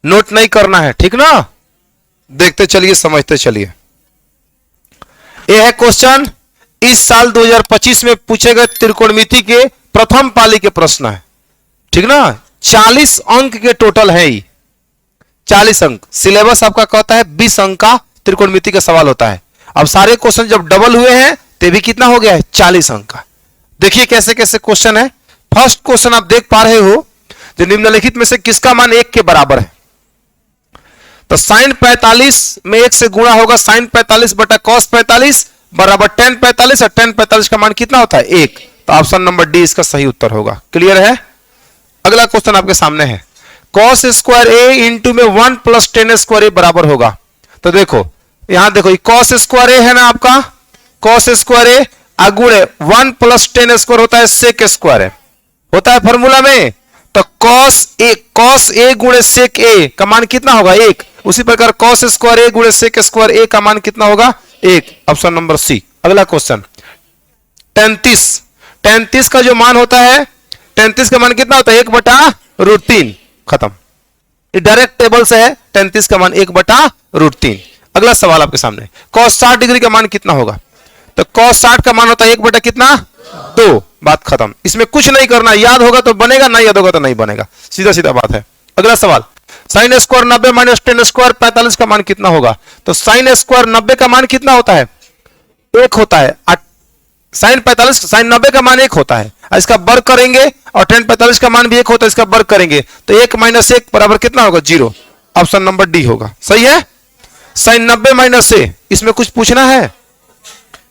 Note नहीं करना है, ठीक ना। देखते चलिए, समझते चलिए। यह है क्वेश्चन, इस साल 2025 में पूछे गए त्रिकोणमिति के प्रथम पाली के प्रश्न है, ठीक ना। 40 अंक के टोटल है ही, 40 अंक। सिलेबस आपका कहता है 20 अंक का त्रिकोणमिति का सवाल होता है। अब सारे क्वेश्चन जब डबल हुए हैं तो भी कितना हो गया है, 40 अंक का। देखिए कैसे कैसे क्वेश्चन है। फर्स्ट क्वेश्चन आप देख पा रहे हो, जो निम्नलिखित में से किसका मान 1 के बराबर है। तो साइन 45 में 1 से गुणा होगा, साइन 45 बटा कॉस 45 बराबर tan 45, और tan 45 का मान कितना होता है 1। तो ऑप्शन नंबर डी इसका सही उत्तर होगा। क्लियर है। अगला क्वेश्चन आपके सामने है, कॉस स्क्वायर ए इंटू में 1 प्लस टेन स्क्वायर ए बराबर होगा। तो देखो यहां देखो, कॉस स्क्वायर ए है ना आपका, कॉस स्क्वायर ए अगुणे 1 प्लस टेन स्क्वायर होता है सेक स्क्वायर है, होता है फॉर्मूला में। तो कॉस ए गुणे सेक ए का मान कितना होगा 1। उसी प्रकार कॉस स्क्वायर ए गुणे सेक स्क्वायर ए का मान कितना होगा 1। Option number C. अगला क्वेश्चन 33 का जो मान होता है, 33 का मान कितना होता है 1/√3। खत्म, ये डायरेक्ट टेबल से है। 33 का मान 1/√3। अगला सवाल आपके सामने, कॉस 60 डिग्री का मान कितना होगा। तो कॉस 60 का मान होता है 1 कितना 2। बात खत्म, इसमें कुछ नहीं करना, याद होगा तो बनेगा, नहीं याद होगा तो नहीं बनेगा, सीधा सीधा बात है। अगला सवाल, sine square 90 minus ten square 45 का मान कितना होगा। तो साइन स्क्वायर 90 का मान कितना होता है 1 होता है, साइन 90 का मान 1 होता है, इसका वर्ग करेंगे, और tan 45 का मान भी 1 होता है, इसका वर्ग करेंगे, तो 1 माइनस 1 बराबर कितना होगा 0। ऑप्शन नंबर डी होगा, सही है। साइन 90 माइनस ए, इसमें कुछ पूछना है,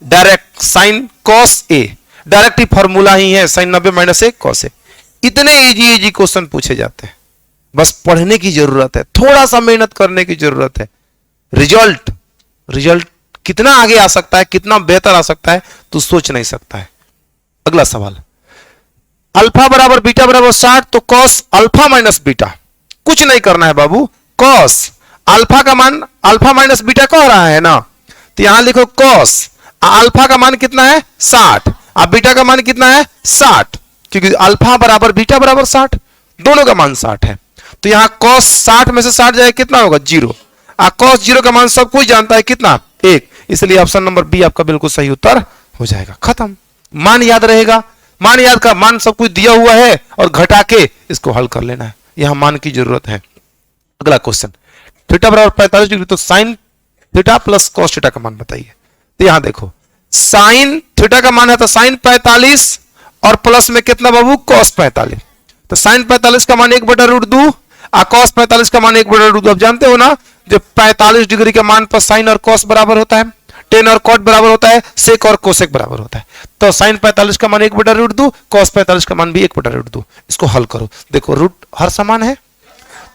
direct sine cos A, direct he formula ही है, sign 90 minus A cos A. इतने इजी क्वेश्चन पूछे जाते हैं, बस पढ़ने की जरूरत है, थोड़ा सा मेहनत करने की जरूरत है। रिजल्ट कितना आगे आ सकता है, कितना बेहतर आ सकता है, तो सोच नहीं सकता है। अगला सवाल, अल्फा बराबर बीटा बराबर 60, तो कॉस अल्फा माइनस बीटा, कुछ नहीं करना है बाबू, कॉस अल्फा का मान अल्फा माइनस बीटा कह रहा है ना, तो यहां लिखो कॉस अल्फा का मान कितना है 60, अब बीटा का मान कितना है 60, क्योंकि अल्फा बराबर बीटा बराबर 60, दोनों का मान 60 है। तो यहां कॉस 60 में से 60 जाए कितना होगा 0, कॉस 0 का मान सब कोई जानता है कितना 1, इसलिए ऑप्शन नंबर बी आपका बिल्कुल सही उत्तर हो जाएगा। खत्म, मान याद रहेगा, मान याद का मान सब कुछ दिया हुआ है, और घटा के इसको हल कर लेना है, यहां मान की जरूरत है। अगला क्वेश्चन, थीटा बराबर 45 डिग्री, तो sign theta plus cos theta का मान बताइए। तो यहां देखो, साइन थीटा का मान है तो साइन 45 और प्लस में कितना बाबू कॉस 45, तो साइन 45 का मान 1/√2 और कॉस 45 का मान 1/√2। आप जानते हो ना, जब 45 डिग्री के मान पर साइन और कॉस बराबर होता है, टेन और कॉट बराबर होता है, सेक और कोसेक बराबर होता है। तो साइन 45 का मान 1/√2, कॉस 45 का मान भी 1/√2। इसको हल करो, देखो रूट हर समान है,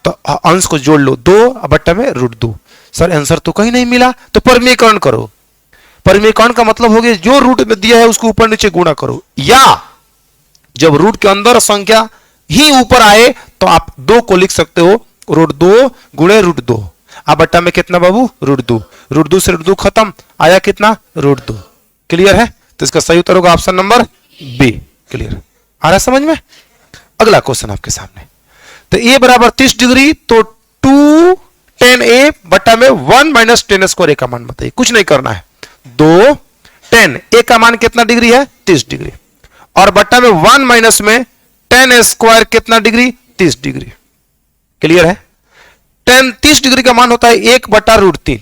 तो अंश को जोड़ लो, 2/√2। सर आंसर तो कहीं नहीं मिला, तो परमीकरण करो। परमीकरण का मतलब हो गया जो रूट में दिया है उसको ऊपर नीचे गुणा करो, या जब रूट के अंदर संख्या ही ऊपर आए तो आप 2 को लिख सकते हो, √2 गुणे √2। अब बट्टा में कितना बाबू √2, √2 से √2 खत्म, आया कितना √2। क्लियर है, तो इसका सही उत्तर होगा ऑप्शन नंबर बी। क्लियर आ रहा है समझ में। अगला क्वेश्चन आपके सामने, तो ए बराबर 30 डिग्री, तो 2 tan a बट्टा में 1 माइनस टेन स्क्वायर ए का मान बताइए। कुछ नहीं करना है, 2 tan a का मान कितना डिग्री है 30 डिग्री, और बट्टा में 1 माइनस में tan स्क्वायर कितना डिग्री 30 डिग्री। क्लियर है। tan 30 डिग्री का मान होता है 1/√3,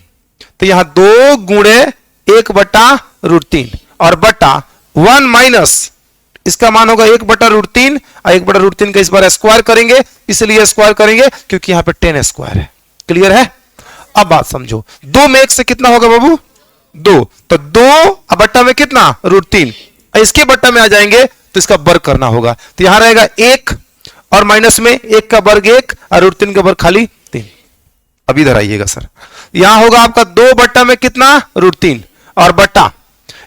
तो यहां 2 गुणे 1/√3 और बट्टा 1 माइनस इसका मान होगा 1/√3, और 1/√3 का इस बार स्क्वायर करेंगे, इसलिए स्क्वायर करेंगे क्योंकि यहां पे tan स्क्वायर है। क्लियर है। अब बात समझो, 2 में 1 से कितना होगा बाबू 2, तो 2 बट्टा में कितना √3, इसके बट्टा में आ जाएंगे तो इसका वर्ग करना होगा, तो यहां रहेगा 1 और माइनस में 1 का वर्ग 1 और √3 का वर्ग खाली 3। अब इधर आइएगा सर, यहां होगा आपका 2 बट्टा में कितना √3 और बट्टा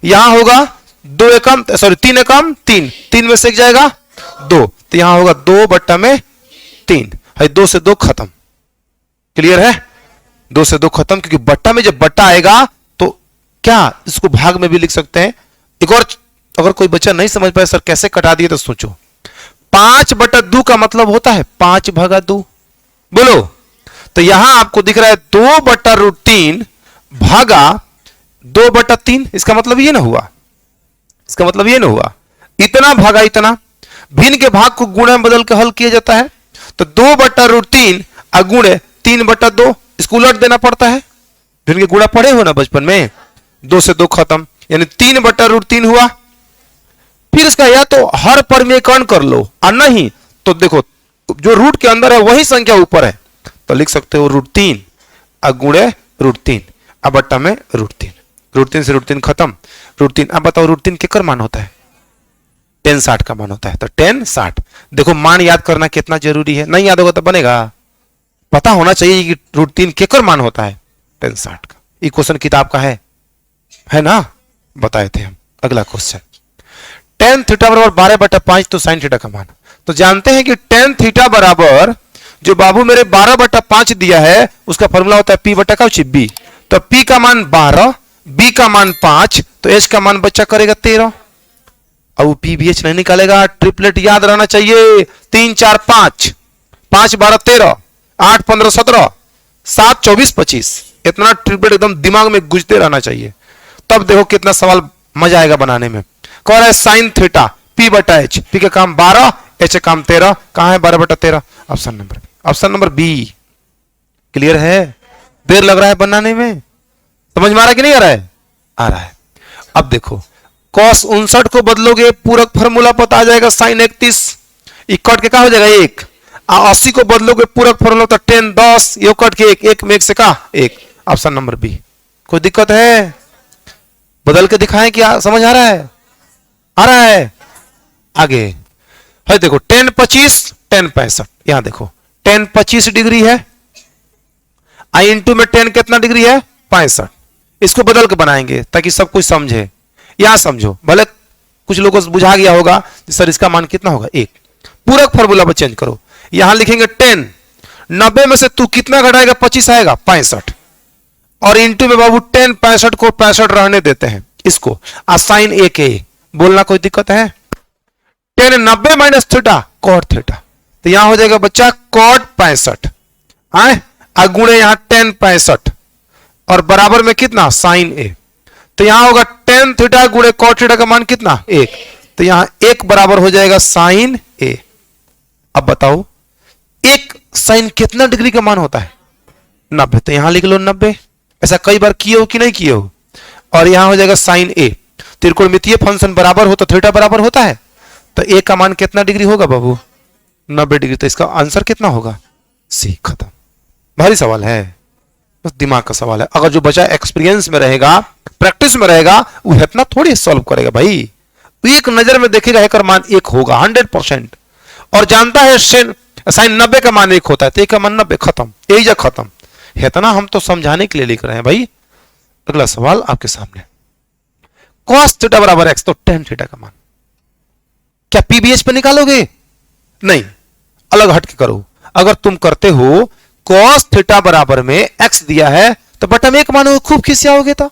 यहां होगा 2 एकम सॉरी 3 एकम 3, 3 में से एक जाएगा 2, तो यहां होगा 2 बट्टा में 3, 2 से 2 खत्म। क्लियर है, 2 से 2 खत्म, क्योंकि बट्टा में जब बट्टा आएगा तो क्या इसको भाग में भी लिख सकते हैं। एक और, अगर कोई बच्चा नहीं समझ पाए सर कैसे कटा दिए, तो सोचो 5/2 का मतलब होता है 5/2, बोलो तो यहां आपको दिख रहा है 2/√3 भागा 2/3। इसका मतलब ये ना हुआ, इसका मतलब ये ना हुआ इतना भागा इतना। भिन्न के भाग को गुणे में बदल के हल किया जाता है। तो 2/√3 गुणे 3/2, इसको उलट देना पड़ता है। भिन्न के गुणा पढ़े हो ना बचपन में, 2 से 2 खत्म, यानी 3/√3 हुआ। फिर इसका या तो हर परमीकरण कर लो और नहीं तो देखो जो रूट के अंदर है वही संख्या ऊपर है, तो लिख सकते हो √3 गुणे √3 अब बट्टा में √3। √3 से √3 खत्म, √3। अब बताओ √3 किकर मान होता है? 10 60 का मान होता है। तो 10 60। देखो मान याद करना कितना जरूरी है, नहीं याद होगा तो बनेगा। पता होना चाहिए कि √3 किकर मान होता है 10 60 का। ये क्वेश्चन किताब का है ना, बताए थे हम। अगला क्वेश्चन tan थीटा बराबर 12/5 तो sin थीटा का मान। तो जानते हैं कि tan थीटा बराबर जो बाबू मेरे 12/5 दिया है उसका फॉर्मूला होता है P/b। तो P का मान 12, B का मान 5, तो H का मान बच्चा करेगा 13। अब PBH नहीं निकालेगा, ट्रिपलेट याद रहना चाहिए। 3 4 5, 5 12 13, 8 15 17, 7 24 25, इतना ट्रिपलेट एकदम दिमाग में गुजते रहना चाहिए। तब देखो कितना सवाल मजा आएगा बनाने में। कह रहा है साइन थीटा P/H, P का काम 12, H का काम 13। कहां है 12/13? Option number B. क्लियर है? देर लग रहा है बनाने में, समझ में आ रहा है कि नहीं आ रहा है? आ रहा है। अब देखो cos 59 को बदलोगे पूरक फार्मूला पता आ जाएगा sin 31, इकट के क्या हो जाएगा 1। 80 को बदलोगे पूरक फार्मूला तो tan 10, ये कट के 1 में 1 से का 1। Option number B. कोई दिक्कत है? बदल के दिखाएं क्या? समझ आ रहा है? आ रहा है? आगे है देखो tan 25 tan 65। यहां देखो tan 25 डिग्री है, आई इंटू में tan कितना डिग्री है 65। इसको बदल के बनाएंगे ताकि सब कुछ समझे। यहां समझो, भले कुछ लोगों को बुझा गया होगा सर इसका मान कितना होगा 1। पूरक फार्मूला पर चेंज करो, यहां लिखेंगे tan 90 में से तू कितना घटाएगा 25 आएगा 65, और इंटू में बाबू tan 65 को 65 रहने देते हैं इसको साइन a के। बोलना कोई दिक्कत है? tan 90 minus theta cot theta, तो यहां हो जाएगा बच्चा cot 65 आए गुणे यहां tan 65 और बराबर में कितना साइन a। तो यहां होगा tan थीटा गुणे cot थीटा का मान कितना 1, तो यहां 1 बराबर हो जाएगा साइन a। अब बताओ 1 साइन कितना डिग्री का मान होता है 90, तो यहां लिख लो 90। ऐसा कई बार किए हो कि नहीं किए हो? और यहां हो जाएगा साइन a। त्रिकोणमितीय फंक्शन बराबर हो तो थीटा बराबर होता है, तो a का मान कितना डिग्री होगा बाबू 90 डिग्री। तो इसका आंसर कितना होगा सी। खत्म। भारी सवाल है, बस दिमाग का सवाल है। अगर जो बच्चा एक्सपीरियंस में रहेगा, प्रैक्टिस में रहेगा, वो इतना थोड़ी सॉल्व करेगा भाई। एक नजर में देखेगा एक मान 1 होगा 100%, और जानता है साइन 90 का मान 1 होता है, तो 1 का मान 90। खत्म, यही जा खत्म। इतना हम तो समझाने के लिए लिख रहे हैं भाई। अगला सवाल आपके सामने, cos थीटा बराबर x, तो tan थीटा का मान क्या PBH पे निकालोगे? नहीं, अलग हट के करो। अगर तुम करते हो cos थीटा बराबर में x दिया है तो बटा में 1 मानोगे, खूब खिसियाओगे। तो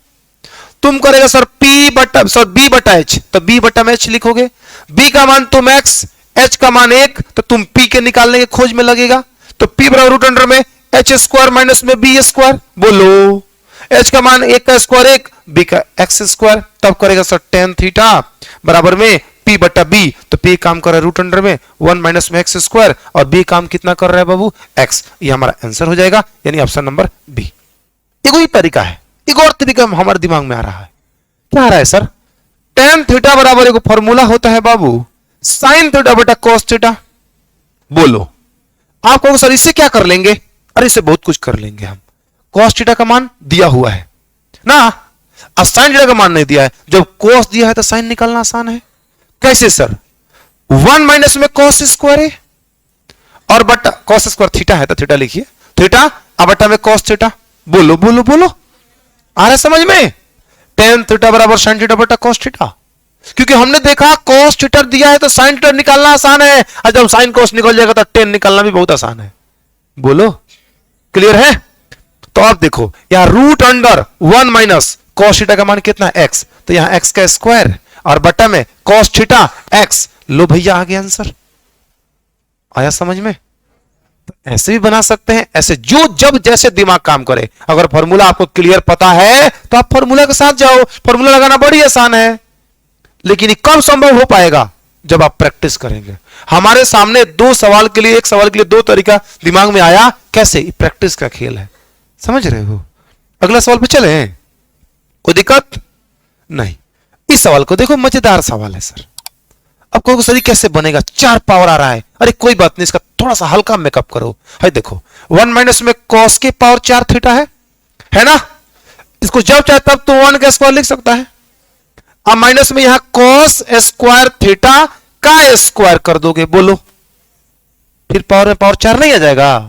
तुम करेगा सर B/H, तो B/H लिखोगे। B का मान तुम x, H का मान 1, तो तुम P के निकालने के खोज में लगेगा। तो P बराबर रूट अंडर में H² माइनस में B²। बोलो H का मान 1 का स्क्वायर 1, B का x²। तब करेगा सर tan थीटा बराबर में P/B, तो P काम कर रहा है रूट अंडर में 1 माइनस में x², और B काम कितना कर रहा है बाबू x। ये हमारा आंसर हो जाएगा, यानी ऑप्शन नंबर बी। एक ही तरीका है, एक और तरीका हमारे दिमाग में आ रहा है। क्या आ रहा है सर? tan थीटा बराबर एक फॉर्मूला होता है बाबू sin थीटा बटा cos थीटा। बोलो आप कहोगे सर इससे क्या कर लेंगे? अरे इससे बहुत कुछ कर लेंगे हम। cos थीटा का मान दिया हुआ है ना, अब sin थीटा का मान नहीं दिया है। जब cos दिया है तो sin निकालना आसान है। कैसे सर? 1 माइनस में cos² है, और बटा cos² थीटा है तो थीटा लिखिए, थीटा अब बटा में cos थीटा। बोलो बोलो बोलो, आ रहा है समझ में? tan थीटा बराबर sin थीटा बटा cos थीटा, क्योंकि हमने देखा cos थीटा दिया है तो sin थीटा निकालना आसान है, और जब sin cos निकल जाएगा तो tan निकालना भी बहुत आसान है। बोलो क्लियर है? तो आप देखो यहां root under 1 minus cos theta का मान कितना x, तो यहां x का स्क्वायर और बटा में cos थीटा x। लो भैया आ गया आंसर। आया समझ में? ऐसे भी बना सकते हैं, ऐसे जो जब जैसे दिमाग काम करे। अगर फॉर्मूला आपको क्लियर पता है तो आप फॉर्मूला के साथ जाओ। फॉर्मूला लगाना बड़ी आसान है, लेकिन ये कब संभव हो पाएगा? जब आप प्रैक्टिस करेंगे। हमारे सामने दो सवाल के लिए, एक सवाल के लिए दो तरीका दिमाग में आया, कैसे? प्रैक्टिस का खेल है, समझ रहे हो? अगला सवाल पे चले, कोई दिक्कत नहीं। इस सवाल को देखो, मजेदार सवाल है सर। अब कहोगे सर कैसे बनेगा, 4 पावर आ रहा है। अरे कोई बात नहीं, इसका थोड़ा सा हल्का मेकअप करो। है देखो, 1 माइनस में कॉस के पावर 4 थीटा है ना? इसको जब चाहे तब तो 1 का स्क्वायर लिख सकता है। अब माइनस में यहां कॉस स्क्वायर थीटा का स्क्वायर कर दोगे, बोलो फिर पावर में पावर 4 नहीं आ जाएगा?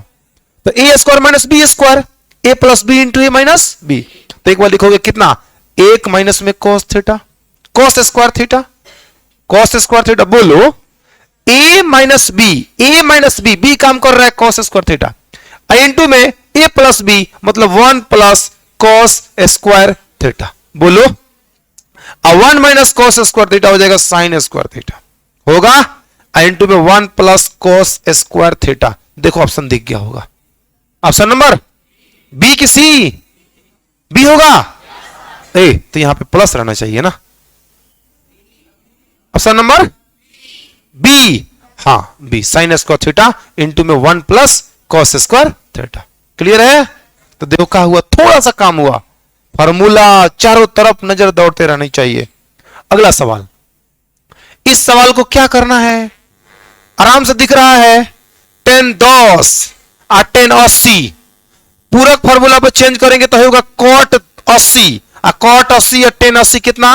तो ए स्क्वायर माइनस बी स्क्वायर, ए प्लस बी इंटू ए माइनस बी। तो एक बार लिखोगे कितना, 1 माइनस में cos theta, cos square theta, cos square theta. बोलो a माइनस बी, बी काम कर रहा है कॉस स्क्वायर थीटा, इंटू में a प्लस बी, मतलब 1 प्लस कॉस स्क्वायर थीटा। बोलो, अब 1 माइनस कॉस स्क्वायर थीटा हो जाएगा साइन स्क्वायर थीटा, होगा इंटू में 1 प्लस कॉस स्क्वायर थीटा। देखो ऑप्शन दिख गया होगा, ऑप्शन नंबर बी की सी, बी होगा। ए तो यहां पे प्लस रहना चाहिए ना, ऑप्शन नंबर बी, हाँ B, sine square theta into में 1 plus cos square theta. Clear है? तो देखो क्या हुआ, थोड़ा सा काम हुआ। फॉर्मूला चारों तरफ नजर दौड़ते रहनी चाहिए। अगला सवाल, इस सवाल को क्या करना है, आराम से दिख रहा है, 10 10 और 10 80। पूरक फॉर्मूला पर चेंज करेंगे तो होगा कॉट 80, कॉट 80 या 10 80 कितना,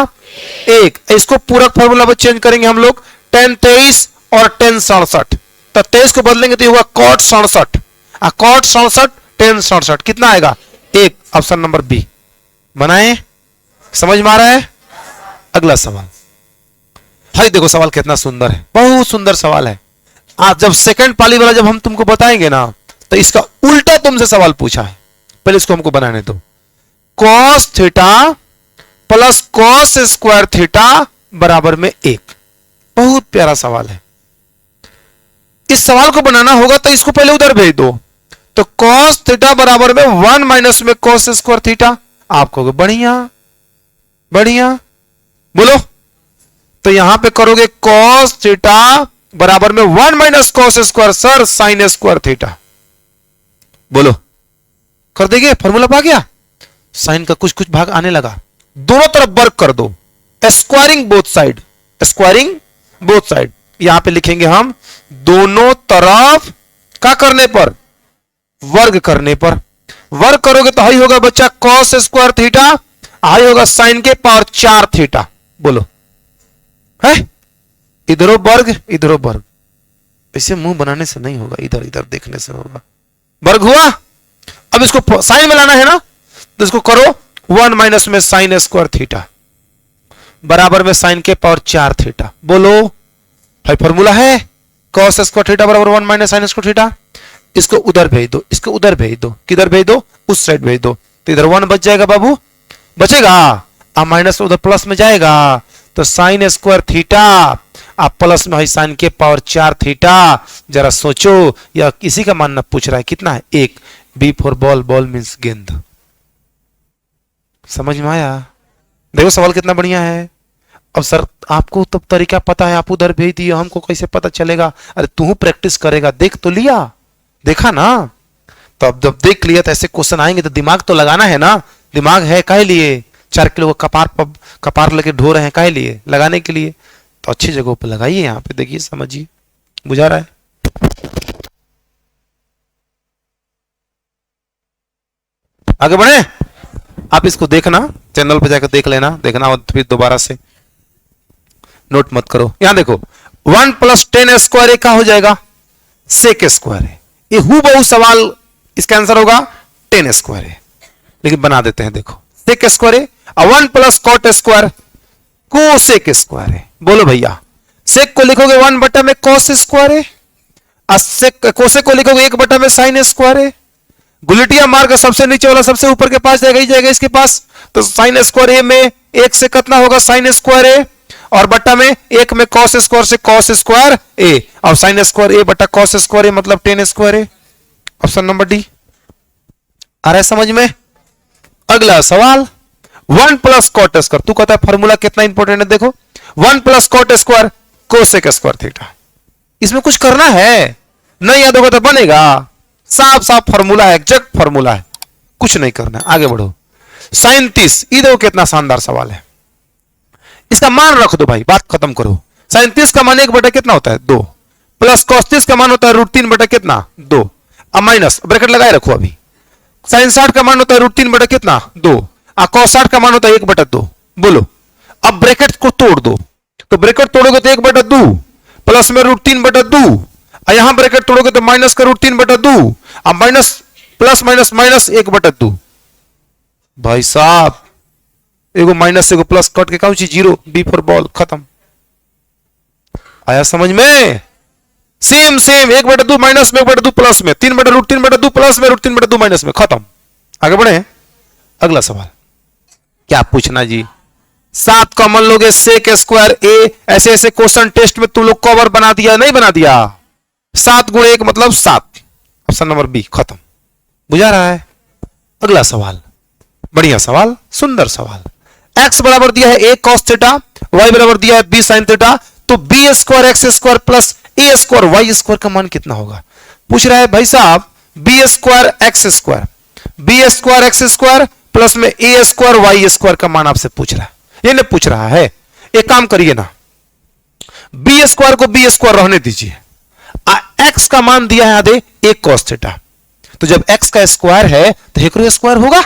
1। इसको पूरक फॉर्मूला पर चेंज करेंगे हम लोग, 10 23 और 10 67। तो 23 को बदलेंगे तो होगा कॉट 67, कॉट 67 10 67 कितना आएगा, 1। ऑप्शन नंबर बी बनाए, समझ में आ रहा है? अगला सवाल, भाई देखो सवाल कितना सुंदर है, बहुत सुंदर सवाल है। आज जब सेकंड पाली वाला जब हम तुमको बताएंगे ना, तो इसका उल्टा तुमसे सवाल पूछा है। पहले इसको हमको बनाने दो। Cos theta plus cos square theta बराबर में 1। बहुत प्यारा सवाल है। इस सवाल को बनाना होगा तो इसको पहले उधर भेज दो। तो कॉस थीटा बराबर में 1 माइनस में कॉस स्क्वायर थीटा। आप कहोगे बढ़िया बढ़िया, बोलो। तो यहां पे करोगे कॉस थीटा बराबर में 1 minus cos square sir sign square theta. बोलो, कर देंगे? फॉर्मूला पा गया, साइन का कुछ कुछ भाग आने लगा। दोनों तरफ वर्क कर दो, squaring both side, squaring both side. यहां पे लिखेंगे हम दोनों तरफ क्या करने पर, वर्ग करने पर। वर्ग करोगे तो हाई होगा बच्चा कॉस स्क्वायर थीटा, हाई होगा साइन के पावर 4 थीटा। बोलो है, इधरो वर्ग इधरो वर्ग। ऐसे मुंह बनाने से नहीं होगा, इधर इधर देखने से होगा। वर्ग हुआ। अब इसको साइन में लाना है ना, तो इसको करो 1 माइनस में साइन स्क्वायर थीटा बराबर में साइन के पावर 4 थीटा। बोलो भाई, फॉर्मूला है कॉस स्क्वायर थीटा बराबर 1 माइनस साइन स्क्वायर थीटा। इसको उधर भेज दो, इसको उधर भेज दो। किधर भेज दो? उस साइड भेज दो। तो इधर 1 बच जाएगा बाबू, बचेगा। अब माइनस उधर प्लस में जाएगा, तो साइन स्क्वायर थीटा आप प्लस में साइन के पावर 4 थीटा। जरा सोचो, या किसी का मानना पूछ रहा है कितना है, 1। B for ball, ball means गेंद। समझ में आया? देखो सवाल कितना बढ़िया है। अब सर आपको तब तरीका पता है, आप उधर भेज दिए, हमको कैसे पता चलेगा? अरे तू प्रैक्टिस करेगा, देख तो लिया, देखा ना। तो अब जब देख लिया तो ऐसे क्वेश्चन आएंगे तो दिमाग तो लगाना है ना। दिमाग है काहे लिए? 4 किलो का कपार लेके ढो रहे हैं, काहे लिए? लगाने के लिए। तो अच्छी जगहों पे लगाइए, यहाँ पे देखिए, समझिए, बुझा रहा है। आगे बढ़े। आप इसको देखना, चैनल पे जाकर देख लेना, देखना और फिर दोबारा से नोट मत करो। यहां देखो 1 प्लस 10 स्क्वायर का हो जाएगा सेक स्क्वायर है। ये हूबहू सवाल, इसका आंसर होगा 10 स्क्वायर है, लेकिन बना देते हैं। देखो सेक स्क्वायर है, 1 plus cot square cosec square है। बोलो भैया, सेक को लिखोगे 1 बटा में कॉस स्क्वायर है, कोसेक को लिखोगे 1 बटा में साइन स्क्वायर है। गुलटिया मार्ग सबसे नीचे वाला सबसे ऊपर के पास जाएगा, ही जाएगा इसके पास। तो साइन स्क्वायर ए में 1 से कितना होगा साइन स्क्वायर ए, और बटा में 1 में कॉस स्क्वायर से कॉस स्क्वायर ए, और साइन स्क्वायर ए बटा कॉस स्क्वायर ए मतलब 10 square a. Option number D. आ रहा है समझ में? अगला सवाल, 1 प्लस कॉट स्क्वायर, तू कहता है फॉर्मूला कितना इंपॉर्टेंट है, देखो 1 plus cot square cosec square theta. इसमें कुछ करना है, नहीं याद होगा तो बनेगा, साफ साफ फॉर्मूला है, एग्जैक्ट फॉर्मूला है, कुछ नहीं करना है, आगे बढ़ो। साइन 30, ये देखो कितना शानदार सवाल है, इसका मान रख दो भाई, बात खत्म करो। साइन 30 का मान 1 बटा कितना होता है 2, प्लस कॉस 30 का मान होता है √3 बटा कितना 2, अब माइनस ब्रैकेट लगाए रखो। अभी साइन 60 का मान होता है √3 बटा कितना 2, और कॉस 60 का मान होता है 1 बटा 2। बोलो, अब ब्रैकेट को तोड़ दो, तो ब्रैकेट तोड़ोगे तो 1 बटा 2 प्लस में √3 बटा 2, और यहां ब्रैकेट तोड़ोगे तो माइनस का √3 बटा 2, अब माइनस प्लस माइनस माइनस 1 बटा 2। भाई साहब एगो माइनस एगो प्लस कट के कौन सी जीरो, बी फॉर बॉल, खत्म। आया समझ में? सेम सेम, 1 बटा 2 माइनस में 1 बटा 2 प्लस में, 3 बटा √3 बटा 2 प्लस में √3 बटा 2 माइनस में, खत्म। आगे बढ़े, अगला सवाल क्या पूछना जी? 7 कॉमन लोगे सेक स्क्वायर ए, ऐसे ऐसे क्वेश्चन टेस्ट में तुम लोग कवर बना दिया, नहीं बना दिया? 7 गुणे 1 मतलब 7, ऑप्शन नंबर बी, खत्म। बुझा रहा है? अगला सवाल, बढ़िया सवाल, सुंदर सवाल। x बराबर दिया है a cos थीटा, y बराबर दिया है b sin थीटा, तो b square x square plus a square y square का मान कितना होगा? पूछ रहा है भाई साहब b square x square plus में a स्क्वायर वाई स्क्वायर का मान आपसे पूछ रहा है, ये नहीं पूछ रहा है। एक काम करिए ना, b स्क्वायर को b स्क्वायर रहने दीजिए, x का मान दिया है आधे a cos थीटा, तो जब x का स्क्वायर है तो एक स्क्वायर होगा,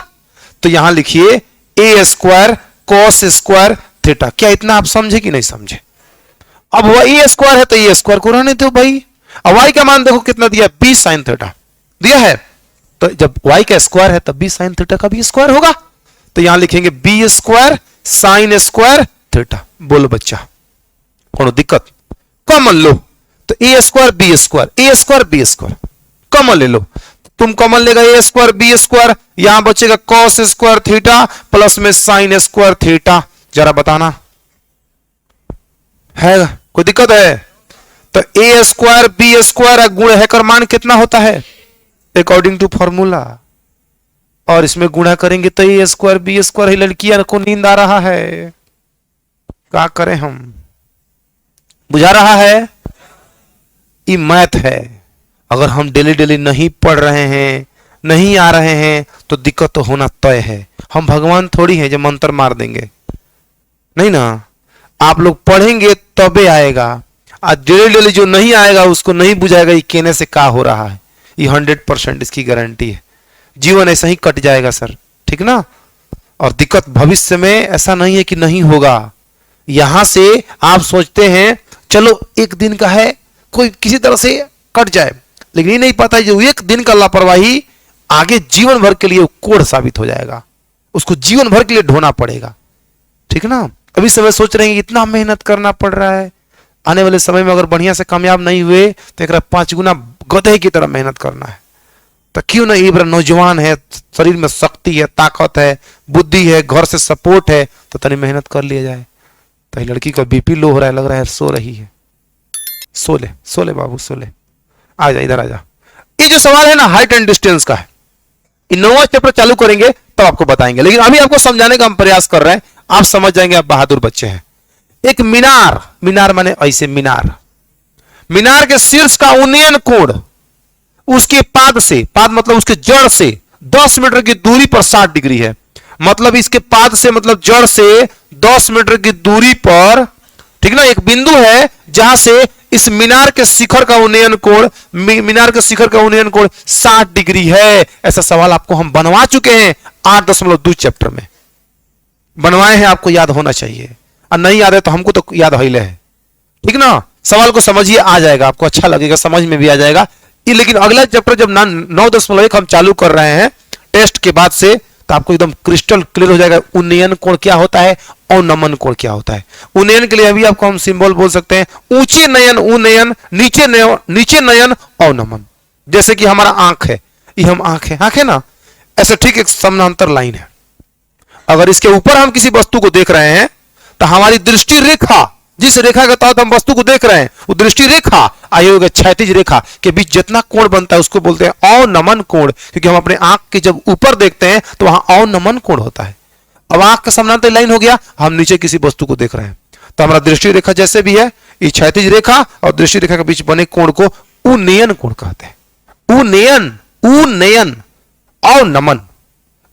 तो यहां लिखिए a square cos square theta. क्या इतना आप समझे कि नहीं समझे? अब वह a स्क्वायर है तो a स्क्वायर को रहने दो भाई। अब y का मान देखो कितना दिया, b sin थीटा दिया है, तो जब y का स्क्वायर है तब b sin थीटा का भी स्क्वायर होगा, तो यहां लिखेंगे b square sin square theta. बोलो बच्चा, कौन दिक्कत? कॉमन लो, तो a square b square common ले लो, तुम कॉमन लेगा a स्क्वायर b स्क्वायर, यहां बचेगा cos स्क्वायर थीटा प्लस में sin स्क्वायर थीटा। जरा बताना है कोई दिक्कत है? तो a स्क्वायर b स्क्वायर गुण है कर मान कितना होता है अकॉर्डिंग टू फॉर्मूला, और इसमें गुणा करेंगे तो a स्क्वायर b स्क्वायर। ही लड़कियां को नींद आ रहा है, क्या करें हम? बुझा रहा है? ये मैथ है, अगर हम डेली डेली नहीं पढ़ रहे हैं, नहीं आ रहे हैं, तो दिक्कत तो होना तय है। हम भगवान थोड़ी हैं जो मंत्र मार देंगे, नहीं ना। आप लोग पढ़ेंगे तबे आएगा, आज डेली डेली जो नहीं आएगा उसको नहीं बुझाएगा ये कहने से क्या हो रहा है। ये 100% इसकी गारंटी है, जीवन ऐसा ही कट जाएगा सर, ठीक ना। और दिक्कत भविष्य में ऐसा नहीं है कि नहीं होगा। यहां से आप सोचते हैं चलो एक दिन का है, कोई किसी तरह से कट जाए, लेकिन ये नहीं पता है जो एक दिन का लापरवाही आगे जीवन भर के लिए कोढ़ साबित हो जाएगा, उसको जीवन भर के लिए ढोना पड़ेगा, ठीक ना। अभी समय सोच रहे हैं इतना मेहनत करना पड़ रहा है, आने वाले समय में अगर बढ़िया से कामयाब नहीं हुए तो एक 5 गुना गधे की तरह मेहनत करना है। तो क्यों ना ये नौजवान है, शरीर में शक्ति है, ताकत है, बुद्धि है, घर से सपोर्ट है, तो तनी मेहनत कर लिया जाए। तो लड़की का बीपी लो हो रहा है, लग रहा है सो रही है। सो ले बाबू सो ले, आ जा इधर आ जा। ये जो सवाल है ना हाइट एंड डिस्टेंस का है, इन 9वां चैप्टर चालू करेंगे तब आपको बताएंगे, लेकिन अभी आपको समझाने का हम प्रयास कर रहे हैं, आप समझ जाएंगे, आप बहादुर बच्चे हैं। एक मीनार माने ऐसे मीनार के शीर्ष का उन्नयन कोण उसके पाद मतलब उसके जड़ से 10 मीटर की दूरी पर 60 डिग्री है। मतलब इसके पाद से मतलब जड़ से 10 मीटर की दूरी पर, ठीक ना, एक बिंदु है जहां से इस मीनार के शिखर का उन्नयन कोण 60 डिग्री है। ऐसा सवाल आपको हम बनवा चुके हैं 8.2 चैप्टर में बनवाए हैं, आपको याद होना चाहिए, और नहीं याद है तो हमको तो याद हिले है, ठीक ना। सवाल को समझिए, आ जाएगा आपको, अच्छा लगेगा, समझ में भी आ जाएगा ये। लेकिन अगला चैप्टर जब 9.1 हम चालू कर रहे हैं टेस्ट के बाद से, तो आपको एकदम क्रिस्टल क्लियर हो जाएगा उन्नयन कोण क्या होता है और नमन कोण क्या होता है। उन्नयन के लिए अभी आपको हम सिंबल बोल सकते हैं, ऊंचे नयन उन्नयन, नीचे नयन और नमन। जैसे कि हमारा आंख है, ये हम आंख है ना, ऐसे ठीक एक समानांतर लाइन है। अगर इसके ऊपर हम किसी वस्तु को देख रहे हैं तो हमारी दृष्टि रेखा जिस रेखा के तहत हम वस्तु को देख रहे हैं वो दृष्टि रेखा आयोग क्षैतिज रेखा के बीच जितना कोण बनता है उसको बोलते हैं अवनमन कोण, क्योंकि हम अपने आंख के जब ऊपर देखते हैं तो वहां अवनमन कोण होता है। अब आंख का समानांतर लाइन हो गया, हम नीचे किसी वस्तु को देख रहे हैं तो हमारा दृष्टि रेखा जैसे भी है, ये क्षैतिज रेखा और दृष्टि रेखा के बीच बने कोण को उन्नयन कोण कहते हैं। उन्नयन, उन्नयन, अवनमन।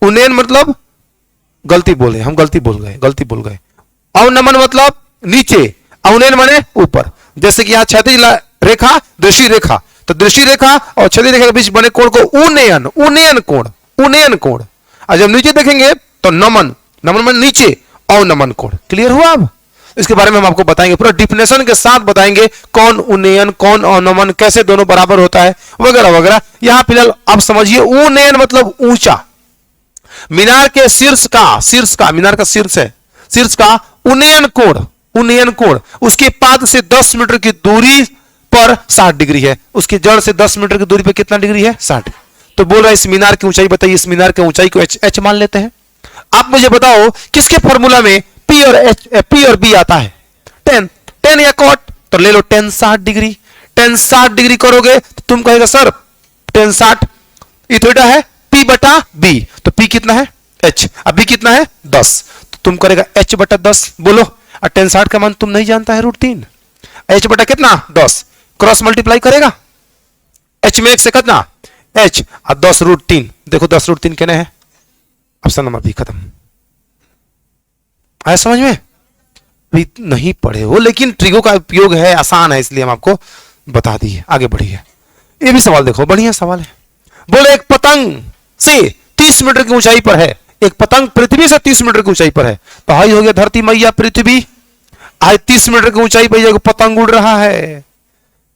उन्नयन मतलब गलती बोले, हम गलती बोल गए। अवनमन मतलब नीचे, अवनयन माने ऊपर। जैसे कि यहां क्षैतिज रेखा, दृष्टि रेखा, तो दृष्टि रेखा और क्षैतिज रेखा के बीच बने कोण को उन्नयन, उन्नयन कोण, उन्नयन कोण। और जब नीचे देखेंगे तो नमन, नमन माने नीचे, अवनमन कोण। क्लियर हुआ? अब इसके बारे में हम आपको बताएंगे, पूरा डिफिनेशन के साथ बताएंगे कौन उन्नयन कौन अवनमन, कैसे दोनों बराबर होता है वगैरह वगैरह। यहां फिलहाल आप समझिए उन्नयन मतलब ऊंचा। मीनार के शीर्ष का मीनार का शीर्ष है, शीर्ष का उन्नयन कोण, उन्नयन कोण उसके पाद से 10 मीटर की दूरी पर 60 डिग्री है। उसकी जड़ से 10 मीटर की दूरी पर कितना डिग्री है? 60। तो बोल रहा है इस मीनार की ऊंचाई बताइए, इस मीनार की ऊंचाई को एच मान लेते हैं। आप मुझे बताओ किसके फॉर्मूला में पी और बी आता है? टेन या कॉट, तो ले लो टेन 60 डिग्री। टेन 60 डिग्री करोगे तो तुम कहेगा सर टेन 60 ये थीटा है पी बटा बी, तो पी कितना है? एच। अब बी कितना है? 10, तो तुम करेगा एच बटा 10। बोलो, और टेन 60 का मान तुम नहीं जानता है √3। एच बटा कितना? 10। क्रॉस मल्टीप्लाई करेगा, एच में एक से कितना? एच, और 10 √3। देखो 10 √3 कहने हैं, ऑप्शन नंबर बी खत्म। आया समझ में? भी नहीं पढ़े हो, लेकिन ट्रिगो का उपयोग है, आसान है, इसलिए हम आपको बता दिए। आगे बढ़िए, ये भी सवाल देखो, बढ़िया सवाल है। बोले एक पतंग से 30 मीटर की ऊंचाई पर है, एक पतंग पृथ्वी से 30 मीटर की ऊंचाई पर है। तो हाई हो गया धरती मैया पृथ्वी, आज 30 मीटर की ऊंचाई पर पतंग उड़ रहा है।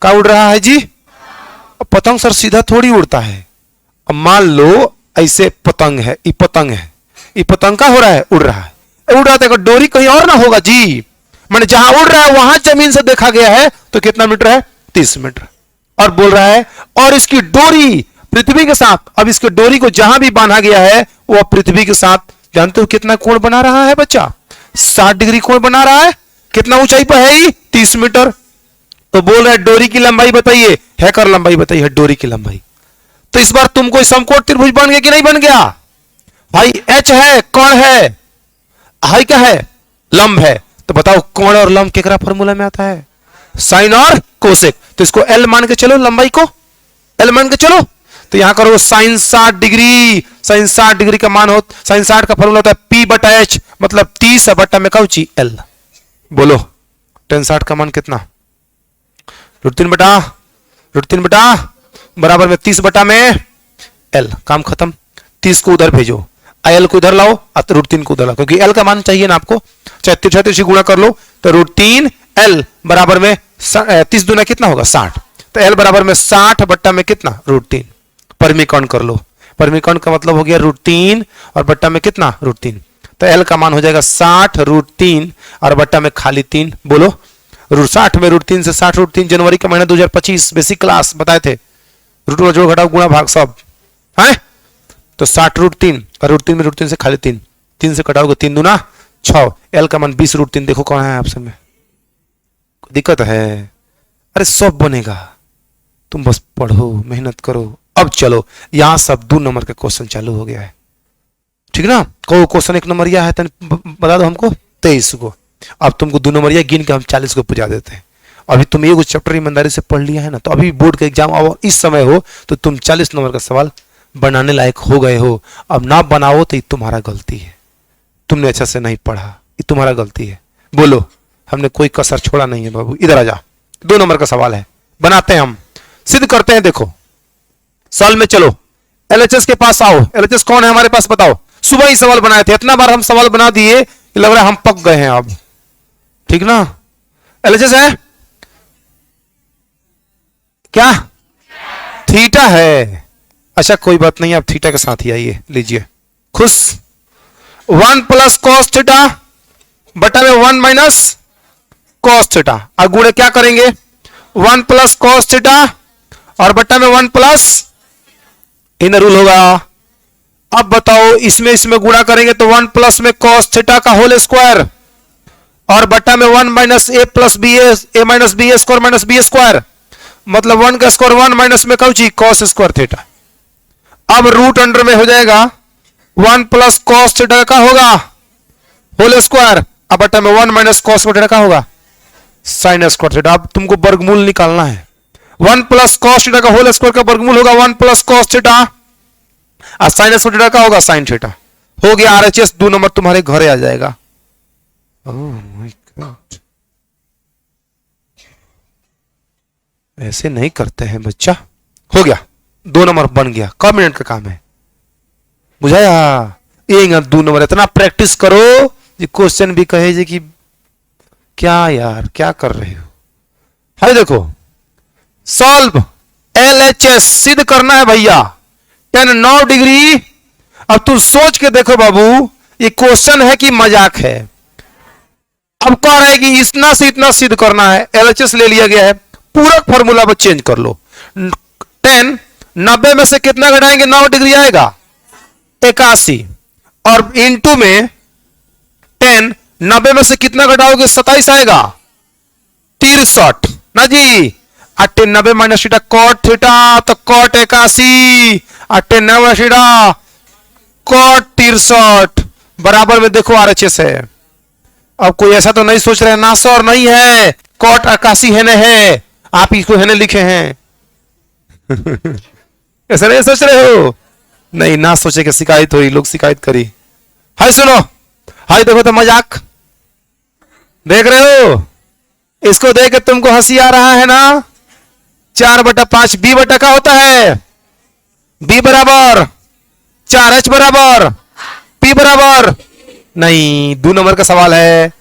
क्या उड़ रहा है जी? पतंग सर सीधा थोड़ी उड़ता है। अब मान लो ऐसे पतंग है, ये पतंग है, ये पतंग का हो रहा है? उड़ रहा है। उड़ रहा था, डोरी कहीं और ना होगा जी, मैंने जहां उड़ रहा है वहां जमीन से देखा गया है तो कितना मीटर है? 30 मीटर। और बोल रहा है और इसकी डोरी पृथ्वी के साथ, अब इसके डोरी को जहां भी बांधा गया है वो पृथ्वी के साथ, जानते हो कितना कोण बना रहा है बच्चा? 60 डिग्री कोण बना रहा है। कितना ऊंचाई पर है? 30 मीटर। तो बोल रहा है डोरी की लंबाई बताइए, हैकर लंबाई बताइए, डोरी की लंबाई। तो इस बार तुम कोई समकोण त्रिभुज बन गया कि नहीं बन गया? भाई एच है, कोण है, हाई क्या है? लंब है। तो बताओ कोण और लंब केकरा फॉर्मूला में आता है? साइन और कोसेक। तो इसको एल मान के चलो, लंबाई को एल मान के चलो। तो यहां करो साइन 60 डिग्री, साइन 60 डिग्री का मान हो, साइन 60 का फॉर्मूला होता है पी बटा एच, मतलब 30 बटा में कौची एल। बोलो टेन 60 का मान कितना? √3 बटा बराबर में 30 बटा में एल। काम खत्म। 30 को उधर भेजो, एल को इधर लाओ, √3 को उधर लाओ, क्योंकि एल का मान चाहिए ना आपको। चाहे 33 गुणा कर लो तो √3 एल बराबर में 30 दूना कितना होगा? 60। तो एल बराबर में 60 बट्टा में कितना? √3। परिमीकरण कर लो, परिमीकरण का मतलब हो गया √3 और बट्टा में कितना? √3। तो एल का मान हो जाएगा 60 √3 और बट्टा में खाली 3। बोलो 60 में √3 से 60 √3 जनवरी का महीना 2025 बेसिक क्लास बताए थे, रूट जोड़ घटाओ गुणा भाग सब है। तो 60 √3 और √3 में √3 से खाली 3, 3 से कटाओगे 3 दूना 6, एल का मान 20 √3। देखो कौन है ऑप्शन में? दिक्कत है? अरे सब बनेगा, तुम बस पढ़ो, मेहनत करो। अब चलो यहां सब 2 नंबर का क्वेश्चन चालू हो गया है, ठीक ना? को क्वेश्चन 1 नंबरिया है, बता दो हमको 23 को। अब तुमको 2 नंबरिया गिन के हम 40 को पुजा देते हैं। अभी तुम ये कुछ चैप्टर ईमानदारी से पढ़ लिया है ना, तो अभी बोर्ड का एग्जाम और इस समय हो तो तुम 40 नंबर का सवाल बनाने लायक हो गए हो। अब ना बनाओ तो ये तुम्हारा गलती है, तुमने अच्छा से नहीं पढ़ा, ये तुम्हारा गलती है। बोलो, हमने कोई कसर छोड़ा नहीं है बाबू। इधर आ जा, 2 नंबर का सवाल है, बनाते हैं हम, सिद्ध करते हैं। देखो सवाल में चलो, एलएचएस के पास आओ। एलएचएस कौन है हमारे पास बताओ? सुबह ही सवाल बनाए थे, इतना बार हम सवाल बना दिए, लग रहा है हम पक गए हैं अब, ठीक ना? एलएचएस है क्या? थीटा है। अच्छा कोई बात नहीं, आप थीटा के साथ ही आइए, लीजिए खुश। 1 + cos थीटा बटा में 1 - cos थीटा। अब गुणे क्या करेंगे? 1 + cos थीटा और बटा में 1 इन रूल होगा। अब बताओ इसमें गुणा करेंगे तो 1 + में cos थीटा का होल स्क्वायर और बट्टा में 1 minus a plus b a minus B square minus B square, मतलब 1 का स्क्वायर 1 माइनस में कौची कॉस स्क्वायर थीटा। अब रूट अंडर में हो जाएगा 1 प्लस कॉस थीटा का होगा होल स्क्वायर, अब बट्टा में 1 माइनस कॉस थीटा का होगा साइन स्क्वायर थीटा। अब तुमको वर्गमूल निकालना है। 1 प्लस कॉस थीटा का होल स्क्वायर का वर्गमूल होगा 1 प्लस कॉस थीटा, और साइन स्क्वायर थीटा का होगा साइन थीटा। हो गया आरएचएस, 2 नंबर तुम्हारे घरे आ जाएगा। ओह माय गॉड, ऐसे नहीं करते हैं बच्चा। हो गया, 2 नंबर बन गया। कब मिनट का काम है, बुझाया? ये 2 नंबर। इतना प्रैक्टिस करो ये क्वेश्चन भी कहे जी कि क्या यार क्या कर रहे हो। है देखो, सॉल्व एलएचएस सिद्ध करना है भैया, 10 9 डिग्री। अब तू सोच के देखो बाबू, ये क्वेश्चन है कि मजाक है। अब कह रहा है कि इतना से इतना सिद्ध करना है, एलएचएस ले लिया गया है, पूरक फॉर्मूला पर चेंज कर लो। 10 90 में से कितना घटाएंगे, 9 डिग्री आएगा 81, और इंटू में 10 90 में से कितना घटाओगे 27 आएगा 63 ना जी। 90 माइनस थीटा कॉट थीटा, तो कॉट 81, 90 माइनस थीटा कॉट 63 बराबर में देखो आरएचएस है। अब कोई ऐसा तो नहीं सोच रहे ना सर नहीं है, कॉट 81 है न है, आप इसको है न लिखे हैं ऐसा नहीं सोच रहे हो? नहीं ना सोचे कि शिकायत हुई, लोग शिकायत करी। हाय सुनो, हाय देखो तो मजाक देख रहे हो, इसको देख के तुमको हंसी आ रहा है ना। 4/5 बी बटा का होता है, बी बराबर 4h बराबर पी बराबर नहीं। 2 नंबर का सवाल है,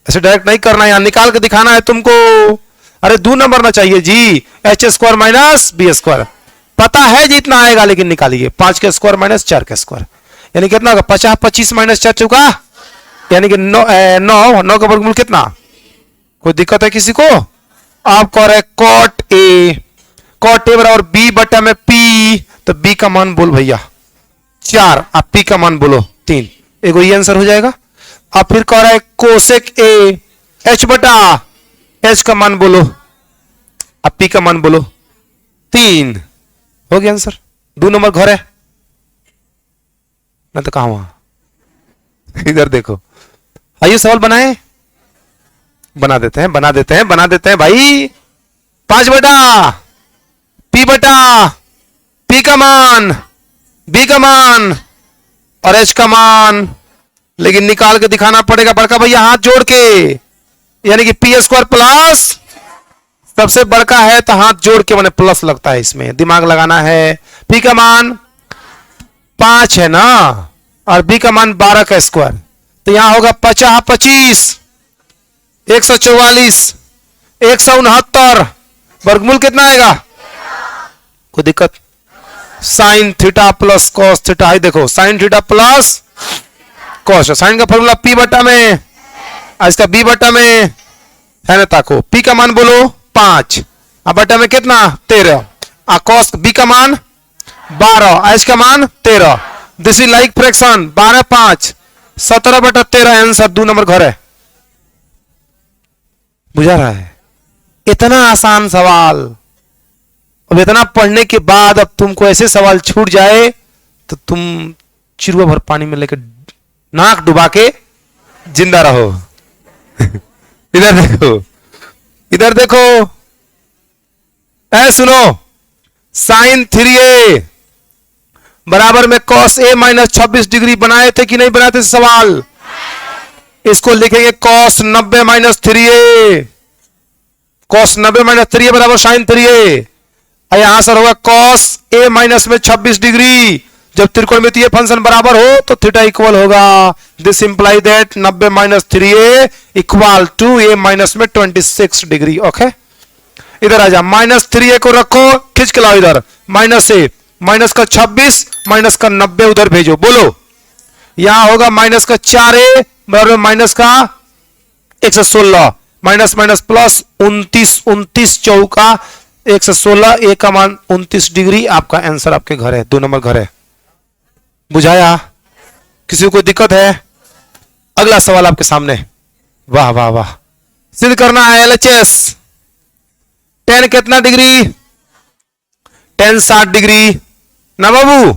ऐसे डायरेक्ट नहीं करना है, यहां निकाल के दिखाना है तुमको। अरे 2 नंबर ना चाहिए जी, h square minus B square पता है जी इतना आएगा, लेकिन निकालिए 5 के स्क्वायर माइनस 4 के स्क्वायर, यानी कितना होगा 50 25 माइनस 4 चुका, यानी कि 9 का वर्गमूल कितना। कोई दिक्कत है किसी को? आप कह रहे कॉट ए बराबर बी बटा में पी, तो बी का मान बोल भैया 4, आप पी का मान बोलो 3, एगो ये आंसर हो जाएगा। आप फिर कह रहा है कोसेक ए एच बटा एच का मान बोलो, आप पी का मान बोलो 3, हो गया आंसर। 2 नंबर घर है ना, तो कहां वहां इधर देखो। आइए सवाल बनाए, बना देते हैं भाई। 5 बटा पी का मान, बी का मान और एच का मान, लेकिन निकाल के दिखाना पड़ेगा बड़का भैया हाथ जोड़ के, यानी कि पी स्क्वायर प्लस सबसे बड़का है तो हाथ जोड़ के मैंने प्लस लगता है, इसमें दिमाग लगाना है। पी का मान 5 है ना, और बी का मान 12 का स्क्वायर, तो यहां होगा 50 25 144 169, वर्गमूल कितना आएगा? कोई दिक्कत? Sine theta plus cos theta, है देखो sine theta plus cos, sine का फॉर्मूला पी बटा में, इसका बी बटा में है ना, ताको पी का मान बोलो 5, अब बटा में कितना 13, कॉस बी का मान 12, एच का मान 13, this is like fraction 12 5 17/13 answer 2 number घर है। बुझा रहा है? इतना आसान सवाल, अब इतना पढ़ने के बाद अब तुमको ऐसे सवाल छूट जाए तो तुम चिड़ुआ भर पानी में लेकर नाक डुबा के जिंदा रहो इधर देखो ऐ सुनो, साइन 3a बराबर में कॉस a माइनस 26 डिग्री बनाए थे कि नहीं बनाए थे सवाल? इसको लिखेंगे cos 90 minus 3a, cos 90 minus 3a बराबर साइन 3a। यहां सर होगा कॉस a माइनस में 26 डिग्री, जब त्रिकोणमितीय फंक्शन बराबर हो तो थीटा इक्वल होगा, this imply that 90 minus 3a equal to a minus में 26 डिग्री। ओके, इधर आ जा, माइनस 3a को रखो, खींच के लाओ इधर, माइनस a, माइनस का 26 माइनस का 90 उधर भेजो, बोलो यहां होगा माइनस का 4a बराबर माइनस का 116, माइनस माइनस प्लस 29 चौका 116, ए का मान 29 डिग्री, आपका आंसर आपके घर है, 2 नंबर घर है। बुझाया? किसी को कोई दिक्कत है? अगला सवाल आपके सामने, वाह वाह वाह, सिद्ध करना है LHS। tan कितना डिग्री, tan 60 डिग्री ना बाबू,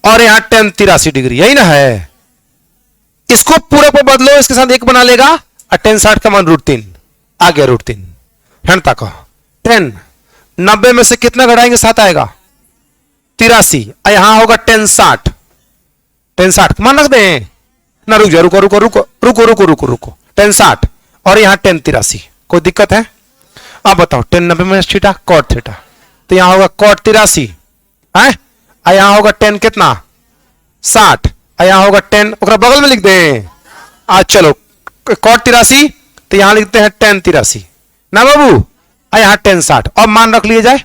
और यहां tan 83 डिग्री, यही ना है। इसको पूरे पे बदलो, इसके साथ एक बना लेगा, और tan 60 का मान √3 आ गया, √3 हंता का। tan 90 में से कितना घटाएंगे, 7 आएगा, 83, और यहां होगा tan 60, tan 60 मान रख दें ना, रुक जा, रुको रुको रुको रुको रुको रुको रुको, tan 60 और यहां tan 83, कोई दिक्कत है? अब बताओ, tan 90 में थीटा cot थीटा, तो यहां होगा cot 83 है, और यहां होगा tan कितना 60, और यहां होगा tan, ओकरा बगल में लिख दें। आज चलो cot 83, तो यहां लिखते हैं tan 83 ना बाबू, और यहां tan 60, और मान रख लिए जाए,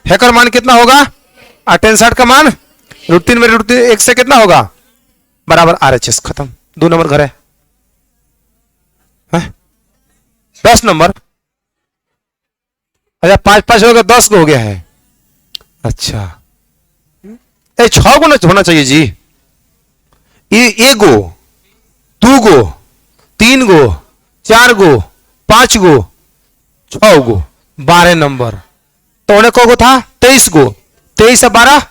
हैकर मान कितना होगा, और tan 60 का मान √3 में √3 1 से कितना होगा, बराबर RHS, खत्म। 2 नंबर घर है, 10 नंबर, अच्छा 5 होगा, 10 को हो गया है। अच्छा 6 गो होना चाहिए जी, एक गो, 2 गो, 3 गो, 4 गो, 5 गो, 6 गो, 12 नंबर। तो उन्हें को था 23 गो, 23 से 12,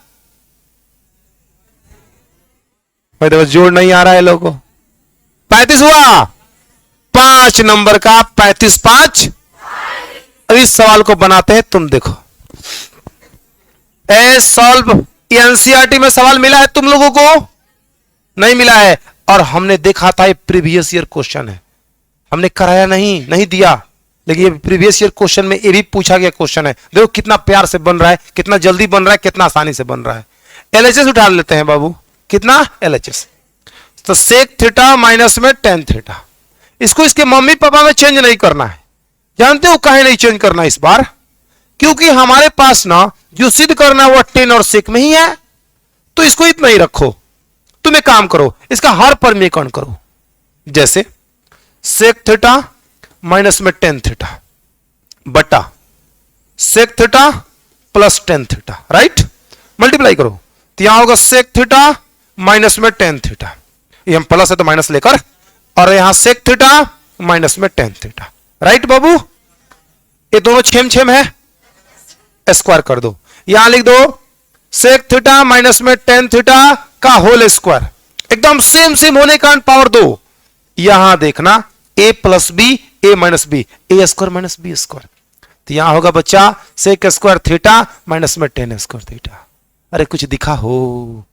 देखो जोड़ नहीं आ रहा है लोगों को, 35 हुआ, 5 नंबर का 35 5। अब इस सवाल को बनाते हैं, तुम देखो सॉल्व, एनसीईआरटी में सवाल मिला है तुम लोगों को, नहीं मिला है, और हमने देखा था ये प्रीवियस ईयर क्वेश्चन है, हमने कराया नहीं दिया, लेकिन ये प्रीवियस ईयर क्वेश्चन में ये भी पूछा गया क्वेश्चन है। देखो कितना प्यार से बन रहा है, कितना जल्दी बन रहा है, कितना आसानी से बन रहा है। LHS उठा लेते हैं बाबू, कितना LHS, तो सेक थीटा माइनस में tan थीटा, इसको इसके मम्मी पापा में चेंज नहीं करना है। जानते हो काहे नहीं चेंज करना इस बार, क्योंकि हमारे पास ना जो सिद्ध करना है वो tan और सेक में ही है, तो इसको इतना ही रखो। तुम एक काम करो, इसका हर परमीकरण करो, जैसे सेक थीटा माइनस में tan थीटा बटा sec theta plus tan theta, right, multiply करो, तो यहां होगा सेक थीटा माइनस में tan थीटा, ये हम प्लस है तो माइनस लेकर, और यहां सेक थीटा माइनस में tan थीटा, राइट बाबू, ये दोनों छेम है, स्क्वायर कर दो, यहां लिख दो सेक थीटा माइनस में tan थीटा का होल स्क्वायर, एकदम सेम होने का पावर 2, यहां देखना a plus B, a minus B, a square minus B square, तो यहां होगा बच्चा सेक स्क्वायर थीटा माइनस में tan स्क्वायर थीटा। अरे कुछ दिखा हो,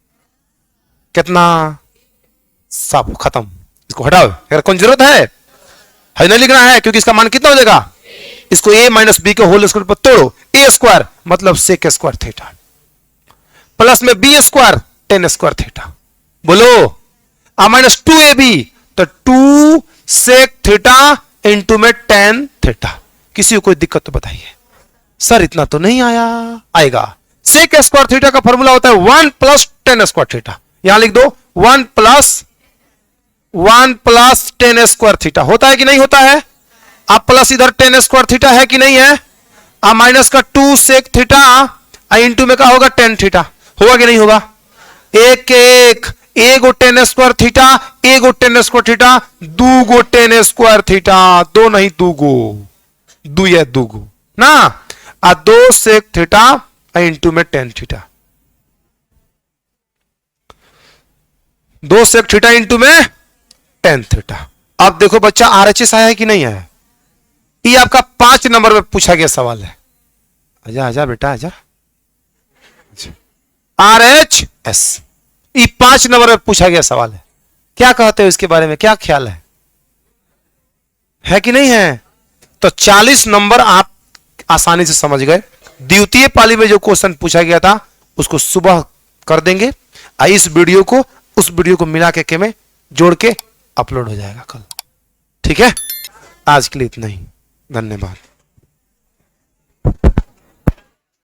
कितना सब खत्म, इसको हटाओ, अगर कौन जरूरत है नहीं लिखना है, क्योंकि इसका मान कितना हो जाएगा, इसको a माइनस बी के होल स्क्वायर पर तोड़ो, a स्क्वायर मतलब सेक स्क्वायर थीटा प्लस में b square tan square theta, बोलो आ माइनस 2ab, तो 2 सेक थीटा इंटू में tan थीटा। किसी को कोई दिक्कत तो बताइए, सर इतना तो नहीं आएगा। सेक स्क्वायर थीटा का फॉर्मूला होता है 1 प्लस tan स्क्वायर थीटा, यहां लिख दो 1 प्लस tan स्क्वायर थीटा, होता है कि नहीं होता है, अब प्लस इधर tan स्क्वायर थीटा है कि नहीं है, अब माइनस का 2 सेक थीटा इंटू में का होगा tan थीटा, होगा कि नहीं होगा, एक गो tan स्क्वायर थीटा, एक गो tan स्क्वायर थीटा, 2 गो tan स्क्वायर थीटा, 2 नहीं 2 गो, 2 गो ना, 2 सेक थीटा इंटू में tan थीटा, 2 सेक थीटा इंटू में tan थीटा। अब देखो बच्चा RHS आया है कि नहीं आया, ये आपका 5 नंबर में पूछा गया सवाल है, आजा बेटा आजा, RHS ये 5 नंबर में पूछा गया सवाल है, क्या कहते हो इसके बारे में, क्या ख्याल है कि नहीं है। तो 40 नंबर आप आसानी से समझ गए। द्वितीय पाली में जो क्वेश्चन पूछा गया था उसको सुबह कर देंगे, इस वीडियो को उस वीडियो को मिला के में जोड़ के अपलोड हो जाएगा कल, ठीक है। आज के लिए इतना ही, धन्यवाद।